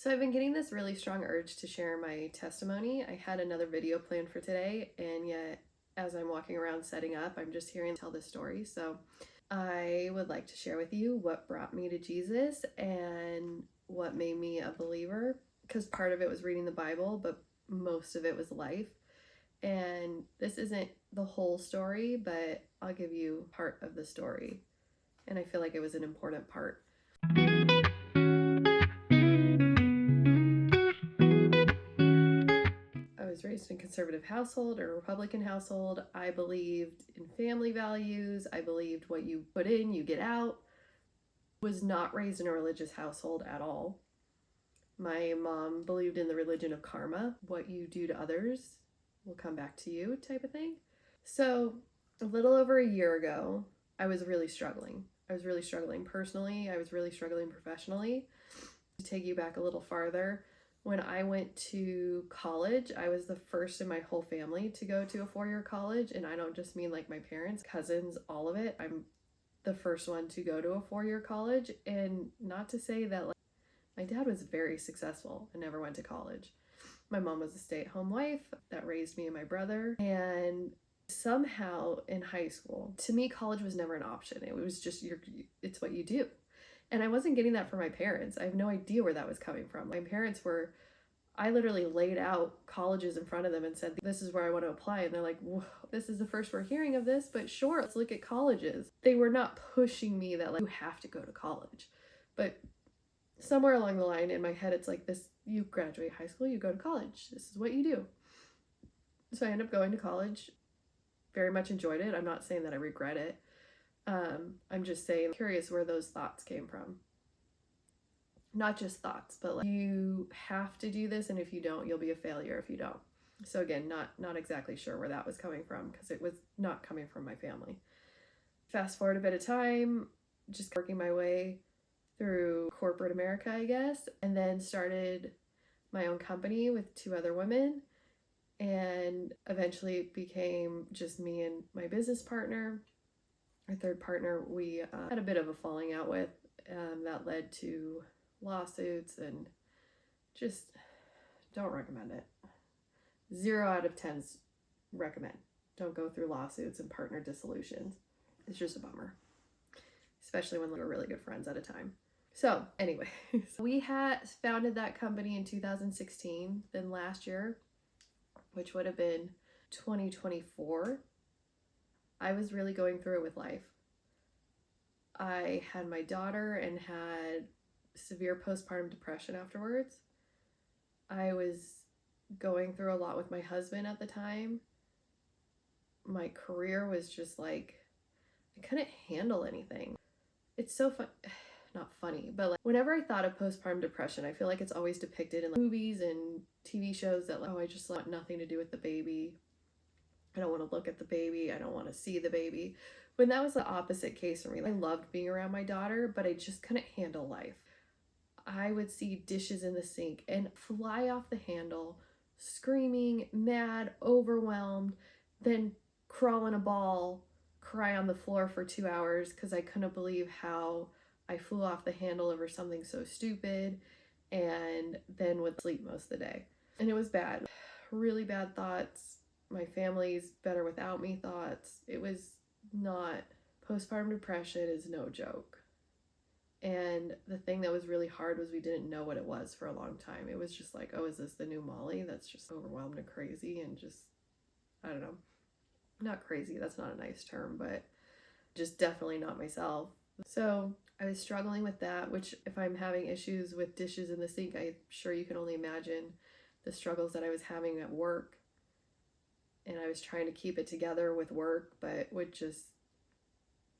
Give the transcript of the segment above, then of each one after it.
So I've been getting this really strong urge to share my testimony. I had another video planned for today, and yet as I'm walking around setting up, I'm just hearing tell this story. So I would like to share with you what brought me to Jesus and what made me a believer, because part of it was reading the Bible, but most of it was life. And this isn't the whole story, but I'll give you part of the story. And I feel like it was an important part. I was raised in a conservative household or a Republican household. I believed in family values. I believed what you put in, you get out. Was not raised in a religious household at all. My mom believed in the religion of karma. What you do to others will come back to you type of thing. So a little over a year ago, I was really struggling. I was really struggling personally. I was really struggling professionally. To take you back a little farther, when I went to college, I was the first in my whole family to go to a 4-year college. And I don't just mean like my parents, cousins, all of it. I'm the first one to go to a 4-year college. And not to say that my dad was very successful and never went to college. My mom was a stay-at-home wife that raised me and my brother. And somehow in high school, to me, college was never an option. It was just, it's what you do. And I wasn't getting that from my parents. I have no idea where that was coming from. My parents were, I literally laid out colleges in front of them and said, this is where I want to apply. And they're like, whoa, this is the first we're hearing of this, but sure, let's look at colleges. They were not pushing me that you have to go to college. But somewhere along the line in my head, it's like this, you graduate high school, you go to college. This is what you do. So I ended up going to college, very much enjoyed it. I'm not saying that I regret it. I'm just saying, curious where those thoughts came from. Not just thoughts, but you have to do this, and if you don't, you'll be a failure if you don't. So again, not exactly sure where that was coming from, because it was not coming from my family. Fast forward a bit of time, just working my way through corporate America, I guess, and then started my own company with 2 other women, and eventually it became just me and my business partner. Our third partner, we had a bit of a falling out with that led to lawsuits, and just don't recommend it. 0 out of 10s recommend. Don't go through lawsuits and partner dissolutions. It's just a bummer, especially when we were really good friends at a time. So anyway, we had founded that company in 2016. Then last year, which would have been 2024, I was really going through it with life. I had my daughter and had severe postpartum depression afterwards. I was going through a lot with my husband at the time. My career was just like, I couldn't handle anything. It's so fun, not funny, but whenever I thought of postpartum depression, I feel like it's always depicted in movies and TV shows that oh, I just want nothing to do with the baby. I don't want to look at the baby. I don't want to see the baby. When that was the opposite case for me. I loved being around my daughter, but I just couldn't handle life. I would see dishes in the sink and fly off the handle, screaming, mad, overwhelmed, then crawl in a ball, cry on the floor for 2 hours because I couldn't believe how I flew off the handle over something so stupid, and then would sleep most of the day. And it was bad. Really bad thoughts. My family's better without me thoughts. It was not. Postpartum depression is no joke. And the thing that was really hard was we didn't know what it was for a long time. It was just like, oh, is this the new Molly that's just overwhelmed and crazy and just, I don't know. Not crazy, that's not a nice term, but just definitely not myself. So I was struggling with that, which if I'm having issues with dishes in the sink, I'm sure you can only imagine the struggles that I was having at work. And I was trying to keep it together with work, but would just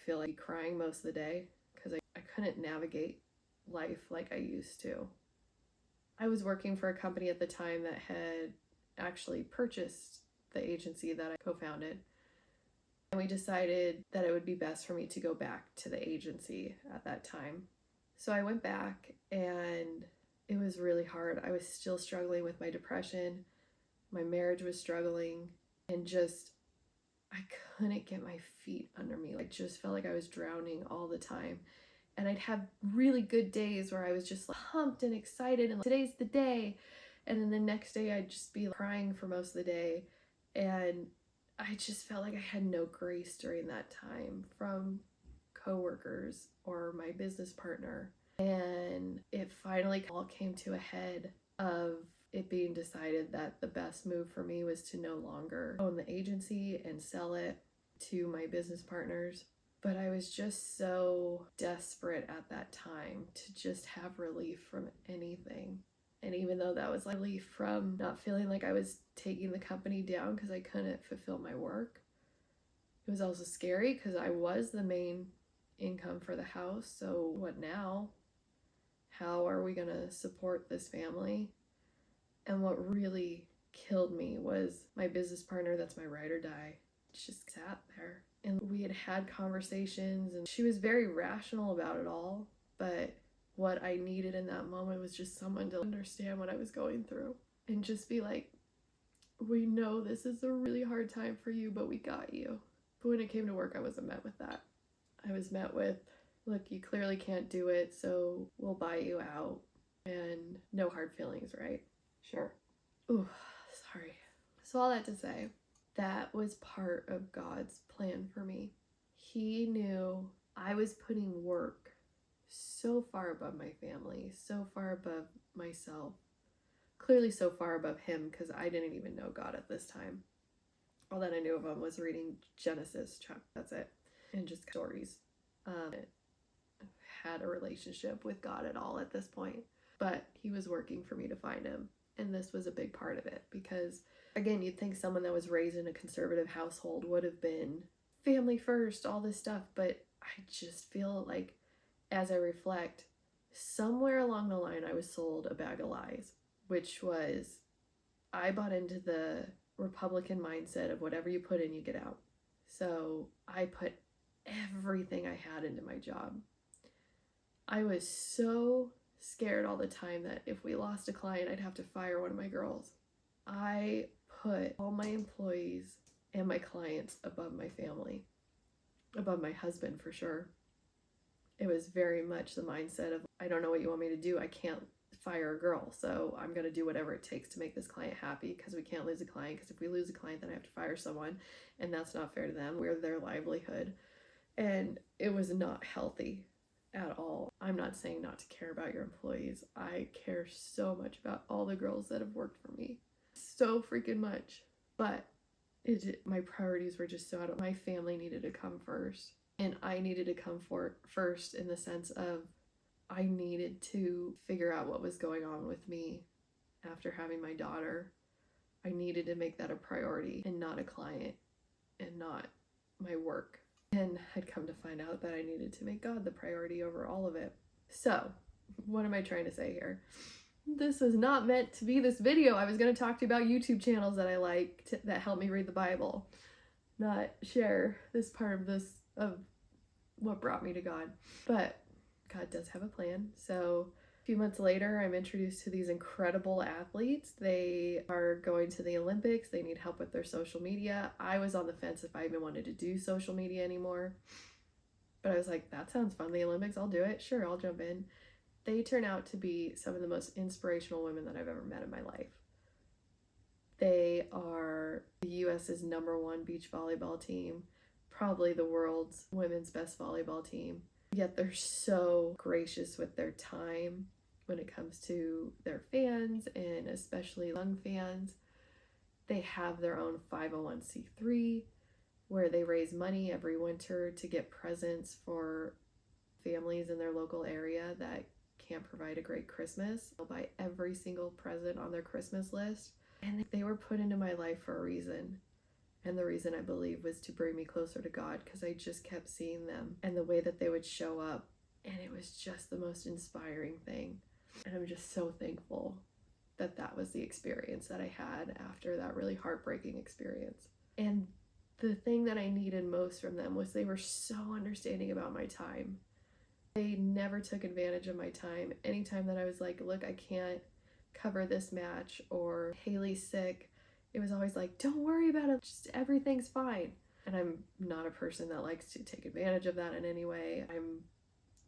feel like crying most of the day because I couldn't navigate life like I used to. I was working for a company at the time that had actually purchased the agency that I co-founded. And we decided that it would be best for me to go back to the agency at that time. So I went back, and it was really hard. I was still struggling with my depression. My marriage was struggling. And just, I couldn't get my feet under me. I just felt like I was drowning all the time. And I'd have really good days where I was just like, pumped and excited and like, today's the day. And then the next day I'd just be crying for most of the day. And I just felt like I had no grace during that time from coworkers or my business partner. And it finally all came to a head of it being decided that the best move for me was to no longer own the agency and sell it to my business partners. But I was just so desperate at that time to just have relief from anything. And even though that was like relief from not feeling like I was taking the company down because I couldn't fulfill my work, it was also scary because I was the main income for the house. So what now? How are we going to support this family? And what really killed me was my business partner, that's my ride or die, just sat there. And we had had conversations and she was very rational about it all. But what I needed in that moment was just someone to understand what I was going through and just be like, we know this is a really hard time for you, but we got you. But when it came to work, I wasn't met with that. I was met with, look, you clearly can't do it, so we'll buy you out. And no hard feelings, right? Sure. Ooh, sorry. So all that to say, that was part of God's plan for me. He knew I was putting work so far above my family, so far above myself, clearly so far above him because I didn't even know God at this time. All that I knew of him was reading Genesis, that's it, and just stories. Had a relationship with God at all at this point, but he was working for me to find him, and this was a big part of it because, again, you'd think someone that was raised in a conservative household would have been family first, all this stuff, but I just feel like as I reflect, somewhere along the line I was sold a bag of lies, which was I bought into the Republican mindset of whatever you put in, you get out. So I put everything I had into my job. I was so scared all the time that if we lost a client, I'd have to fire one of my girls. I put all my employees and my clients above my family, above my husband for sure. It was very much the mindset of, I don't know what you want me to do. I can't fire a girl, so I'm going to do whatever it takes to make this client happy because we can't lose a client, because if we lose a client, then I have to fire someone, and that's not fair to them. We're their livelihood. And it was not healthy at all. I'm not saying not to care about your employees. I care so much about all the girls that have worked for me. So freaking much. But my priorities were just so out of, my family needed to come first. And I needed to come first in the sense of I needed to figure out what was going on with me after having my daughter. I needed to make that a priority and not a client and not my work. And I'd come to find out that I needed to make God the priority over all of it. So, what am I trying to say here? This was not meant to be this video. I was going to talk to you about YouTube channels that I like that help me read the Bible, not share this part of what brought me to God. But God does have a plan. So a few months later, I'm introduced to these incredible athletes. They are going to the Olympics. They need help with their social media. I was on the fence if I even wanted to do social media anymore. But I was like, that sounds fun. The Olympics, I'll do it. Sure, I'll jump in. They turn out to be some of the most inspirational women that I've ever met in my life. They are the U.S.'s #1 beach volleyball team, probably the world's women's best volleyball team. Yet they're so gracious with their time when it comes to their fans, and especially young fans. They have their own 501c3 where they raise money every winter to get presents for families in their local area that can't provide a great Christmas. They'll buy every single present on their Christmas list. And they were put into my life for a reason. And the reason, I believe, was to bring me closer to God, because I just kept seeing them and the way that they would show up. And it was just the most inspiring thing. And I'm just so thankful that that was the experience that I had after that really heartbreaking experience. And the thing that I needed most from them was they were so understanding about my time. They never took advantage of my time. Anytime that I was like, look, I can't cover this match, or Haley's sick, it was always like, don't worry about it, just everything's fine. And I'm not a person that likes to take advantage of that in any way. I'm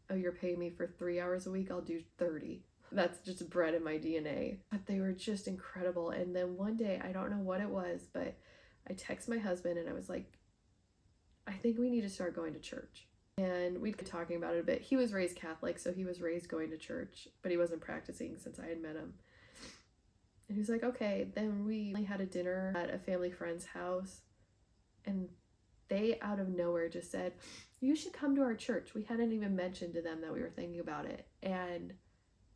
oh, you're paying me for 3 hours a week, I'll do 30. That's just bred in my DNA. But they were just incredible. And then one day, I don't know what it was, but I texted my husband and I was like, I think we need to start going to church. And we'd been talking about it a bit. He was raised Catholic, so he was raised going to church, but he wasn't practicing since I had met him. And he was like, okay. Then we had a dinner at a family friend's house, and they out of nowhere just said, you should come to our church. We hadn't even mentioned to them that we were thinking about it. And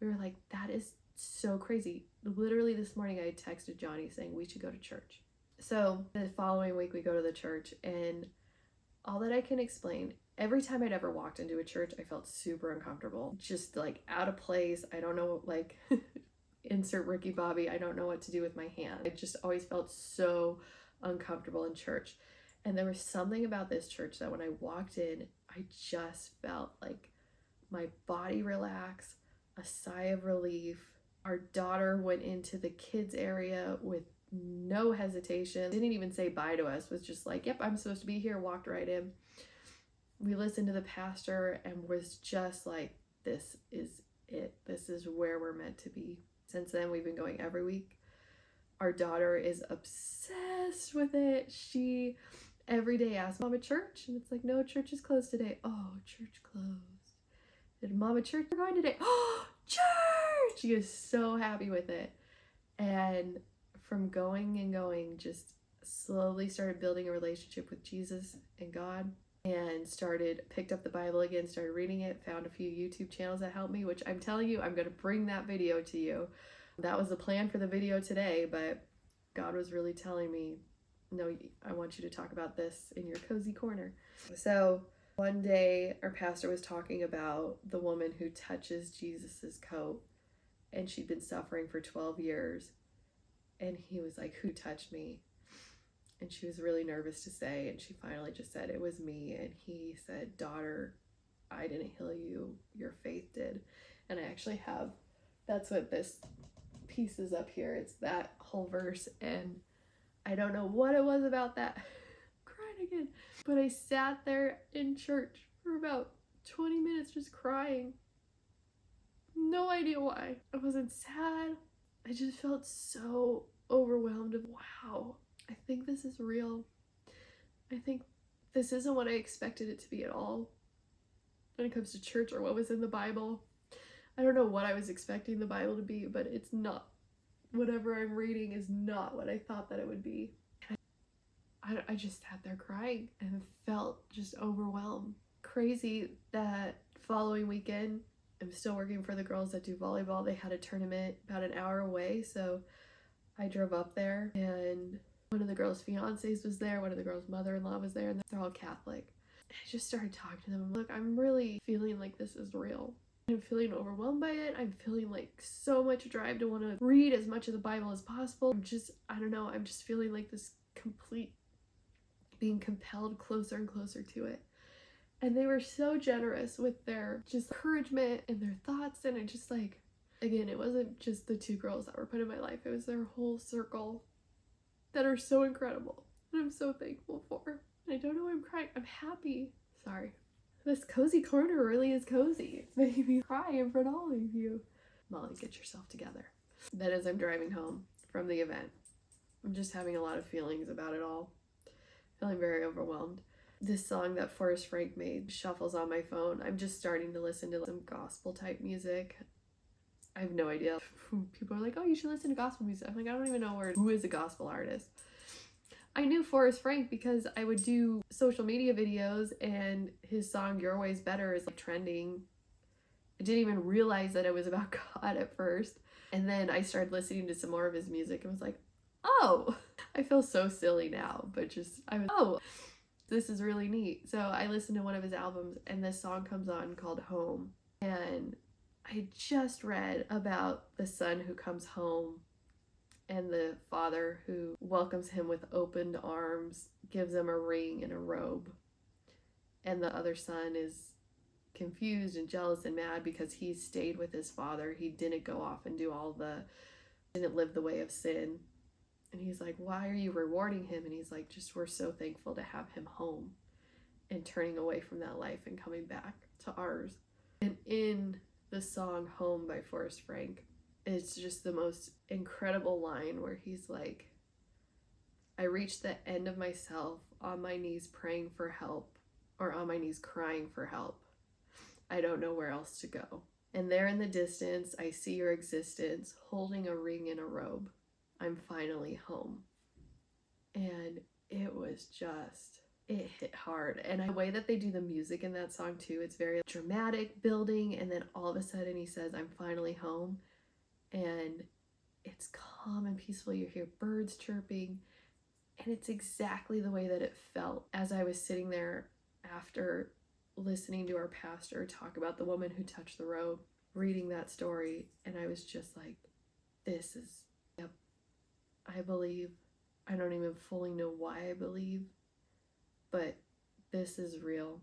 we were like, that is so crazy. Literally this morning I texted Johnny saying we should go to church. So the following week we go to the church, and all that I can explain, every time I'd ever walked into a church, I felt super uncomfortable. Just like out of place. I don't know, like insert Ricky Bobby. I don't know what to do with my hand. I just always felt so uncomfortable in church. And there was something about this church that when I walked in, I just felt like my body relax, a sigh of relief. Our daughter went into the kids area with no hesitation, didn't even say bye to us, was just like, yep, I'm supposed to be here, walked right in. We listened to the pastor and was just like, this is it. This is where we're meant to be. Since then, we've been going every week. Our daughter is obsessed with it. She every day asks, Mom, at church? And it's like, no, church is closed today. Oh, church closed. And Mom, at church, we're going today. Oh, church! She is so happy with it. And from going and going, just slowly started building a relationship with Jesus and God, and picked up the Bible again, started reading it, found a few YouTube channels that helped me, which I'm telling you, I'm going to bring that video to you. That was the plan for the video today, but God was really telling me, no, I want you to talk about this in your cozy corner. So one day our pastor was talking about the woman who touches Jesus's coat, and she'd been suffering for 12 years. And he was like, who touched me? And she was really nervous to say, and she finally just said, it was me. And he said, daughter, I didn't heal you, your faith did. And I actually have, that's what this piece is up here. It's that whole verse, and I don't know what it was about that. Crying again. But I sat there in church for about 20 minutes just crying. No idea why. I wasn't sad. I just felt so overwhelmed of, wow, I think this is real. I think this isn't what I expected it to be at all when it comes to church or what was in the Bible. I don't know what I was expecting the Bible to be, but it's not. Whatever I'm reading is not what I thought that it would be. I just sat there crying and felt just overwhelmed. Crazy that following weekend, I'm still working for the girls that do volleyball. They had a tournament about an hour away, so I drove up there, and one of the girls' fiancés was there, one of the girls' mother-in-law was there, and they're all Catholic. I just started talking to them. Look, I'm really feeling like this is real. I'm feeling overwhelmed by it. I'm feeling like so much drive to want to read as much of the Bible as possible. I don't know, I'm just feeling like this complete being compelled closer and closer to it. And they were so generous with their just encouragement and their thoughts. And it just like, again, it wasn't just the two girls that were put in my life. It was their whole circle that are so incredible. And I'm so thankful for. And I don't know why I'm crying. I'm happy. Sorry. This cozy corner really is cozy. It's making me cry in front of all of you. Molly, get yourself together. Then as I'm driving home from the event, I'm just having a lot of feelings about it all. Feeling very overwhelmed. This song that Forrest Frank made shuffles on my phone. I'm just starting to listen to some gospel type music. I have no idea. People are like, oh, you should listen to gospel music. I'm like, I don't even know who is a gospel artist. I knew Forrest Frank because I would do social media videos, and his song Your Way's Better is like trending. I didn't even realize that it was about God at first. And then I started listening to some more of his music and was like, oh, I feel so silly now, but oh, this is really neat. So I listened to one of his albums, and this song comes on called Home. And I just read about the son who comes home and the father who welcomes him with opened arms, gives him a ring and a robe. And the other son is confused and jealous and mad because he stayed with his father. He didn't go off and didn't live the way of sin. And he's like, why are you rewarding him? And he's like, we're so thankful to have him home and turning away from that life and coming back to ours. And in the song Home by Forrest Frank, it's just the most incredible line where he's like, I reached the end of myself on my knees praying for help, or on my knees crying for help. I don't know where else to go. And there in the distance, I see your existence holding a ring and a robe. I'm finally home. And it was just, it hit hard. And the way that they do the music in that song too, it's very dramatic building, and then all of a sudden he says, I'm finally home. And it's calm and peaceful. You hear birds chirping, and it's exactly the way that it felt as I was sitting there after listening to our pastor talk about the woman who touched the robe, reading that story. And I was just like, this is, yep, I believe. I don't even fully know why I believe, but this is real.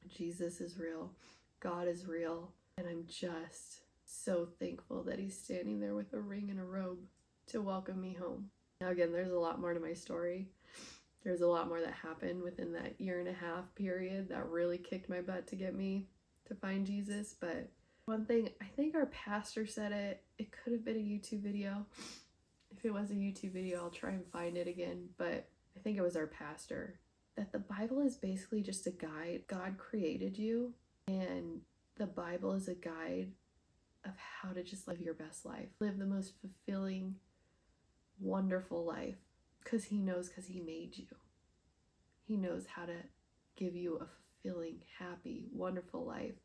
Jesus is real. God is real. And I'm just so thankful that he's standing there with a ring and a robe to welcome me home. Now again, there's a lot more to my story. There's a lot more that happened within that 1.5 year period that really kicked my butt to get me to find Jesus. But one thing, I think our pastor said it could have been a YouTube video. If it was a YouTube video, I'll try and find it again. But I think it was our pastor, that the Bible is basically just a guide. God created you, and the Bible is a guide of how to just live your best life. Live the most fulfilling, wonderful life. Because he made you. He knows how to give you a fulfilling, happy, wonderful life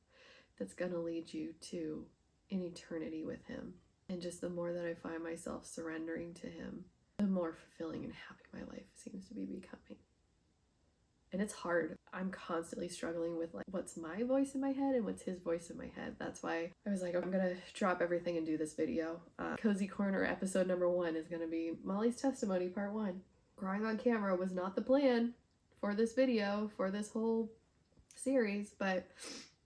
that's going to lead you to an eternity with him. And just the more that I find myself surrendering to him, the more fulfilling and happy my life seems to be becoming. And it's hard. I'm constantly struggling with like, what's my voice in my head and what's his voice in my head. That's why I was like, I'm gonna drop everything and do this video. Cozy Corner episode number 1 is gonna be Molly's testimony part 1. Crying on camera was not the plan for this video, for this whole series, but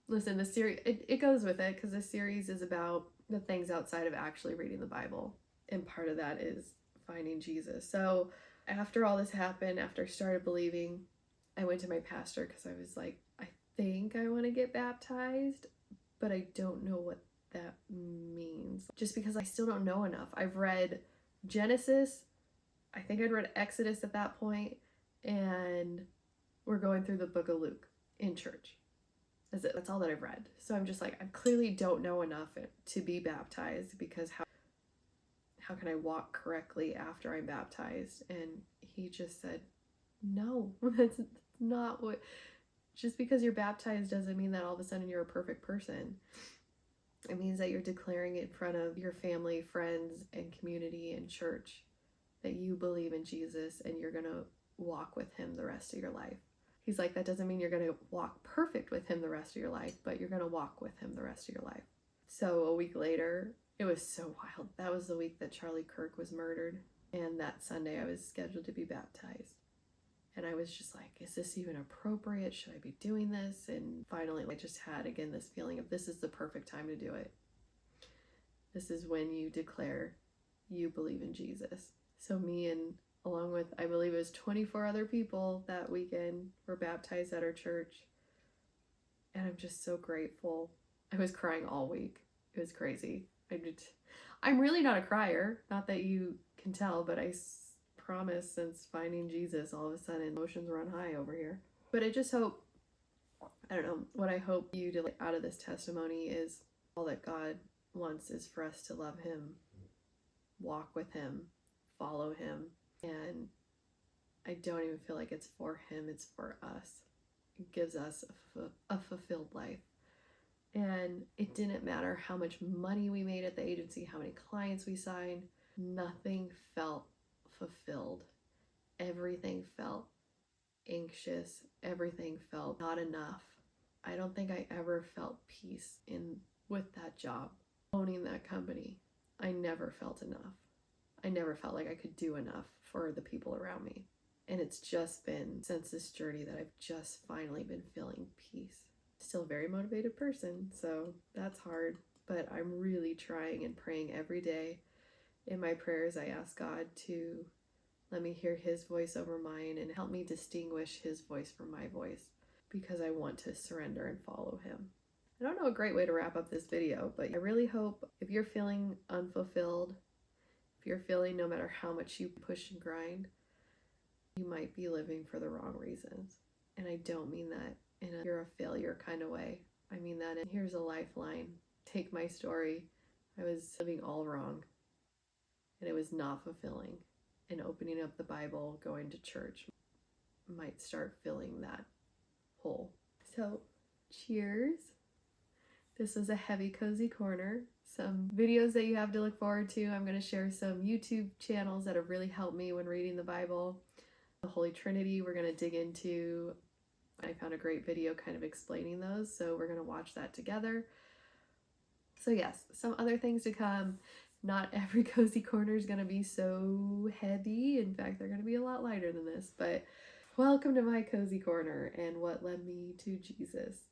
listen, the series, it goes with it, because this series is about the things outside of actually reading the Bible. And part of that is finding Jesus. So after all this happened, after I started believing, I went to my pastor because I was like, I think I want to get baptized, but I don't know what that means. Just because I still don't know enough. I've read Genesis, I think I'd read Exodus at that point, and we're going through the book of Luke in church. That's all that I've read. So I'm just like, I clearly don't know enough to be baptized, because how can I walk correctly after I'm baptized? And he just said, no, that's not what, just because you're baptized doesn't mean that all of a sudden you're a perfect person. It means that you're declaring in front of your family, friends, and community and church that you believe in Jesus and you're gonna walk with him the rest of your life. He's like, that doesn't mean you're gonna walk perfect with him the rest of your life, but you're gonna walk with him the rest of your life. So a week later, it was so wild. That was the week that Charlie Kirk was murdered. And that Sunday I was scheduled to be baptized. And I was just like, is this even appropriate? Should I be doing this? And finally, I just had, again, this feeling of this is the perfect time to do it. This is when you declare you believe in Jesus. So me and along with, I believe it was 24 other people that weekend were baptized at our church. And I'm just so grateful. I was crying all week. It was crazy. I'm really not a crier. Not that you can tell, but I promise since finding Jesus, all of a sudden emotions run high over here. But I just hope, I don't know, what I hope you do out of this testimony is all that God wants is for us to love him, walk with him, follow him. And I don't even feel like it's for him, it's for us. It gives us a fulfilled life. And it didn't matter how much money we made at the agency, how many clients we signed, nothing felt fulfilled. Everything felt anxious. Everything felt not enough. I don't think I ever felt peace with that job, owning that company. I never felt enough. I never felt like I could do enough for the people around me. And it's just been since this journey that I've just finally been feeling peace. Still a very motivated person, so that's hard, but I'm really trying and praying every day. In my prayers, I ask God to let me hear his voice over mine and help me distinguish his voice from my voice, because I want to surrender and follow him. I don't know a great way to wrap up this video, but I really hope if you're feeling unfulfilled, if you're feeling no matter how much you push and grind, you might be living for the wrong reasons. And I don't mean that in a you're a failure kind of way. I mean that in here's a lifeline. Take my story. I was living all wrong and it was not fulfilling. And opening up the Bible, going to church might start filling that hole. So, cheers. This was a heavy, cozy corner. Some videos that you have to look forward to. I'm going to share some YouTube channels that have really helped me when reading the Bible. The Holy Trinity, we're going to dig into. I found a great video kind of explaining those, so we're going to watch that together. So yes, some other things to come. Not every cozy corner is going to be so heavy. In fact, they're going to be a lot lighter than this, but welcome to my cozy corner and what led me to Jesus.